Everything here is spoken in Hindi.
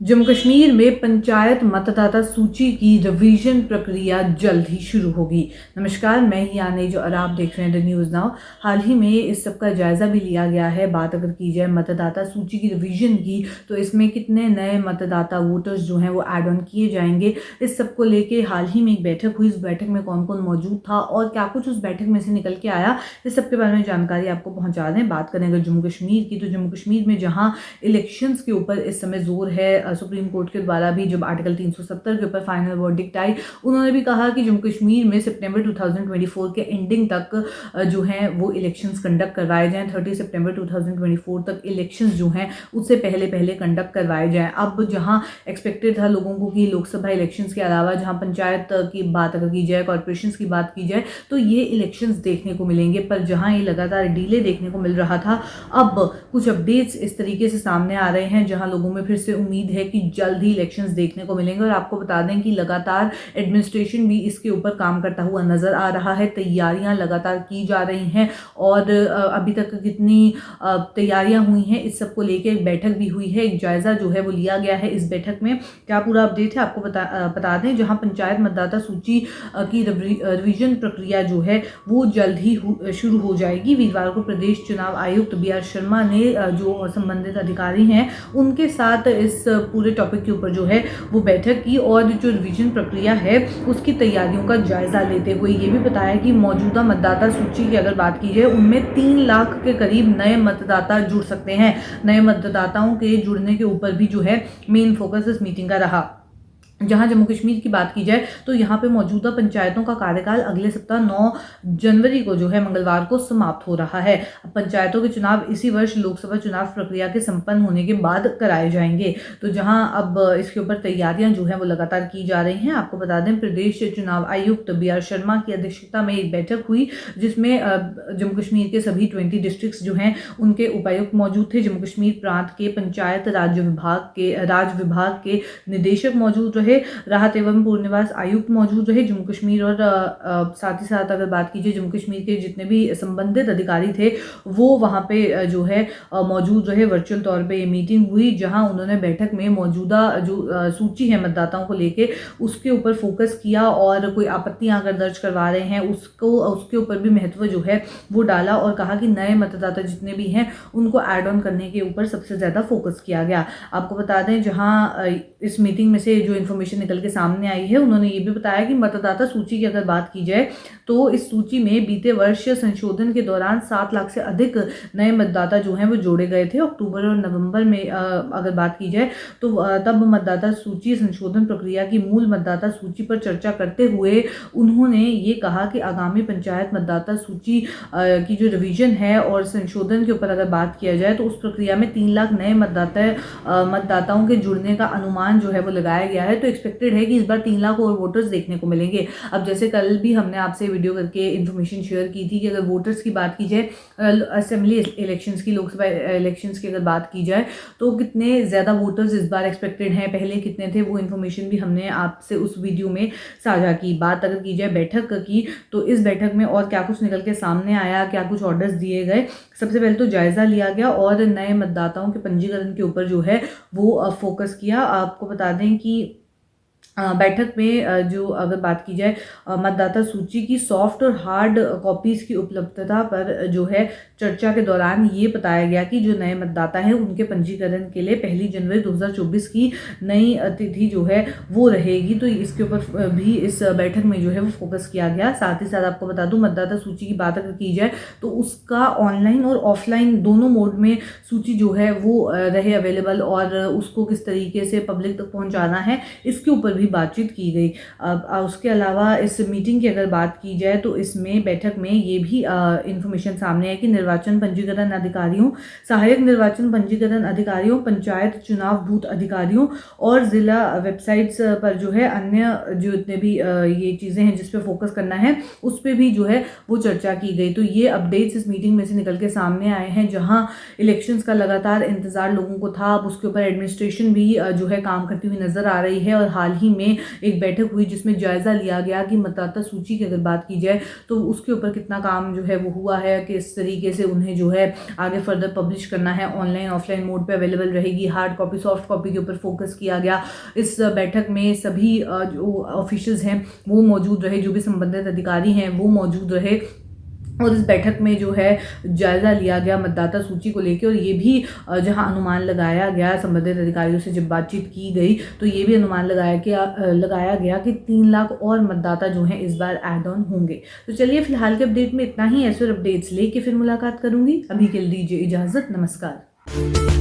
जम्मू कश्मीर में पंचायत मतदाता सूची की रिवीजन प्रक्रिया जल्द ही शुरू होगी। नमस्कार, मैं ही आने जो और आप देख रहे हैं द न्यूज़ नाउ। हाल ही में इस सब का जायज़ा भी लिया गया है। बात अगर की जाए मतदाता सूची की रिवीजन की, तो इसमें कितने नए मतदाता वोटर्स जो हैं वो ऐड ऑन किए जाएंगे, इस सब को लेके हाल ही में एक बैठक हुई। इस बैठक में कौन कौन मौजूद था और क्या कुछ उस बैठक में से निकल के आया, इस सब के बारे में जानकारी आपको पहुँचा दें। बात करें अगर जम्मू कश्मीर की, तो जम्मू कश्मीर में जहाँ इलेक्शंस के ऊपर इस समय जोर है, सुप्रीम कोर्ट के द्वारा भी जब आर्टिकल 370 के ऊपर फाइनल वर्डिक्ट आई, उन्होंने भी कहा कि जम्मू कश्मीर में सितंबर 2024 के एंडिंग तक जो हैं वो इलेक्शंस कंडक्ट करवाए जाएं। 30 सितंबर 2024 तक इलेक्शंस जो हैं उससे पहले पहले कंडक्ट करवाए जाएं। अब जहां एक्सपेक्टेड था लोगों को कि लोकसभा इलेक्शंस के अलावा जहां पंचायत की बात अगर की जाए, कॉर्पोरेशंस की बात की जाए, तो ये इलेक्शंस देखने को मिलेंगे। पर जहां ये लगातार डिले देखने को मिल रहा था, अब कुछ अपडेट्स इस तरीके से सामने आ रहे हैं जहां लोगों में फिर से उम्मीद है कि जल्द ही इलेक्शंस देखने को मिलेंगे। और आपको बता दें कि लगातार एडमिनिस्ट्रेशन भी इसके ऊपर काम करता हुआ नजर आ रहा है। तैयारियां लगातार की जा रही हैं और अभी तक कितनी तैयारियां हुई हैं, इस सब को लेकर एक बैठक भी हुई है, एक जायजा जो है वो लिया गया है। इस बैठक में क्या पूरा अपडेट है आपको बता दें। जहां पंचायत मतदाता सूची की रिवीजन प्रक्रिया जो है वो जल्द ही शुरू हो जाएगी। वीरवार को प्रदेश चुनाव आयुक्त BR शर्मा ने जो संबंधित अधिकारी हैं उनके साथ इस पूरे टॉपिक के ऊपर जो है वो बैठक की और जो रिवीजन प्रक्रिया है उसकी तैयारियों का जायजा लेते हुए ये भी बताया कि मौजूदा मतदाता सूची की अगर बात की जाए, उनमें 3 लाख के करीब नए मतदाता जुड़ सकते हैं। नए मतदाताओं के जुड़ने के ऊपर भी जो है मेन फोकस इस मीटिंग का रहा। जहां जम्मू कश्मीर की बात की जाए, तो यहाँ पे मौजूदा पंचायतों का कार्यकाल अगले सप्ताह 9 जनवरी को जो है मंगलवार को समाप्त हो रहा है। पंचायतों के चुनाव इसी वर्ष लोकसभा चुनाव प्रक्रिया के संपन्न होने के बाद कराए जाएंगे। तो जहां अब इसके ऊपर तैयारियां जो है वो लगातार की जा रही हैं। आपको बता दें, प्रदेश चुनाव आयुक्त BR शर्मा की अध्यक्षता में एक बैठक हुई जिसमें जम्मू कश्मीर के सभी 20 डिस्ट्रिक्ट जो हैं उनके उपायुक्त मौजूद थे। जम्मू कश्मीर प्रांत के पंचायत राज विभाग के निदेशक मौजूद रहे, राहत एवं पुनर्वास आयुक्त मौजूद रहे जम्मू कश्मीर। और साथ ही साथ अगर बात कीजिए, जम्मू कश्मीर के जितने भी संबंधित अधिकारी थे वो वहां पे जो है मौजूद रहे। वर्चुअल तौर पे ये मीटिंग हुई जहां उन्होंने बैठक में मौजूदा जो सूची है मतदाताओं को लेके उसके ऊपर फोकस किया और कोई आपत्तियां अगर दर्ज करवा रहे हैं उसके ऊपर भी महत्व जो है वो डाला और कहा कि नए मतदाता जितने भी हैं उनको ऐड ऑन करने के ऊपर सबसे ज्यादा फोकस किया गया। आपको बता दें, जहां इस मीटिंग में से जो इन्फॉर्मेशन निकल के सामने आई है, उन्होंने ये भी बताया कि मतदाता सूची की अगर बात की जाए तो इस सूची में बीते वर्ष संशोधन के दौरान 7 लाख से अधिक नए मतदाता जो हैं वो जोड़े गए थे। अक्टूबर और नवंबर में अगर बात की जाए तो तब मतदाता सूची संशोधन प्रक्रिया की मूल मतदाता सूची पर चर्चा करते हुए उन्होंने ये कहा कि आगामी पंचायत मतदाता सूची की जो रिवीजन है और संशोधन के ऊपर अगर बात किया जाए तो उस प्रक्रिया में 3 लाख नए मतदाताओं के जुड़ने का अनुमान जो है वो लगाया गया है। तो एक्सपेक्टेड है कि इस बार 3 लाख और वोटर्स देखने को मिलेंगे। अब जैसे कल भी हमने आपसे वीडियो करके इन्फॉर्मेशन शेयर की थी कि अगर वोटर्स की बात की जाए, असेंबली इलेक्शंस की, लोकसभा इलेक्शंस की अगर बात की जाए तो कितने ज़्यादा वोटर्स इस बार एक्सपेक्टेड हैं, पहले कितने थे, वो इन्फॉर्मेशन भी हमने आपसे उस वीडियो में साझा की। बात अगर की जाए बैठक की, तो इस बैठक में और क्या कुछ निकल के सामने आया, क्या कुछ ऑर्डर्स दिए गए, सबसे पहले तो जायजा लिया गया और नए मतदाताओं के पंजीकरण के ऊपर जो है वो फोकस किया। आपको बता दें कि बैठक में जो अगर बात की जाए मतदाता सूची की सॉफ्ट और हार्ड कॉपीज की उपलब्धता पर जो है चर्चा के दौरान ये बताया गया कि जो नए मतदाता हैं उनके पंजीकरण के लिए 1 जनवरी 2024 की नई तिथि जो है वो रहेगी। तो इसके ऊपर भी इस बैठक में जो है वो फोकस किया गया। साथ ही साथ आपको बता दूं, मतदाता सूची की बात अगर की जाए तो उसका ऑनलाइन और ऑफलाइन दोनों मोड में सूची जो है वो रहे अवेलेबल और उसको किस तरीके से पब्लिक तक पहुंचाना है इसके ऊपर भी बातचीत की गई। उसके अलावा इस मीटिंग की अगर बात की जाए तो इसमें बैठक में ये भी इंफॉर्मेशन सामने है कि निर्वाचन पंजीकरण अधिकारियों, सहायक निर्वाचन पंजीकरण अधिकारियों, पंचायत चुनाव बूथ अधिकारियों और जिला वेबसाइट्स पर जो है अन्य जो इतने भी ये चीज़ें हैं जिस पे फोकस करना है उस पर भी जो है वो चर्चा की गई। तो ये अपडेट्स इस मीटिंग में से निकल के सामने आए हैं। जहां इलेक्शंस का लगातार इंतजार लोगों को था, अब उसके ऊपर एडमिनिस्ट्रेशन भी जो है काम करती हुई नजर आ रही है। और हाल ही ही में एक बैठक हुई जिसमें जायज़ा लिया गया कि मतदाता सूची की अगर बात की जाए तो उसके ऊपर कितना काम जो है वो हुआ है, किस तरीके से उन्हें जो है आगे फर्दर पब्लिश करना है, ऑनलाइन ऑफलाइन मोड पे अवेलेबल रहेगी, हार्ड कॉपी सॉफ्ट कॉपी के ऊपर फोकस किया गया। इस बैठक में सभी जो ऑफिशियल्स हैं वो मौजूद रहे, जो भी संबंधित अधिकारी हैं वो मौजूद रहे और इस बैठक में जो है जायज़ा लिया गया मतदाता सूची को लेकर। और ये भी जहां अनुमान लगाया गया, संबंधित अधिकारियों से जब बातचीत की गई तो ये भी अनुमान लगाया गया कि 3 लाख और मतदाता जो हैं इस बार ऐड ऑन होंगे। तो चलिए फिलहाल के अपडेट में इतना ही। ऐसे और अपडेट्स लेके फिर मुलाकात करूंगी। अभी के लिए दीजिए इजाज़त। नमस्कार।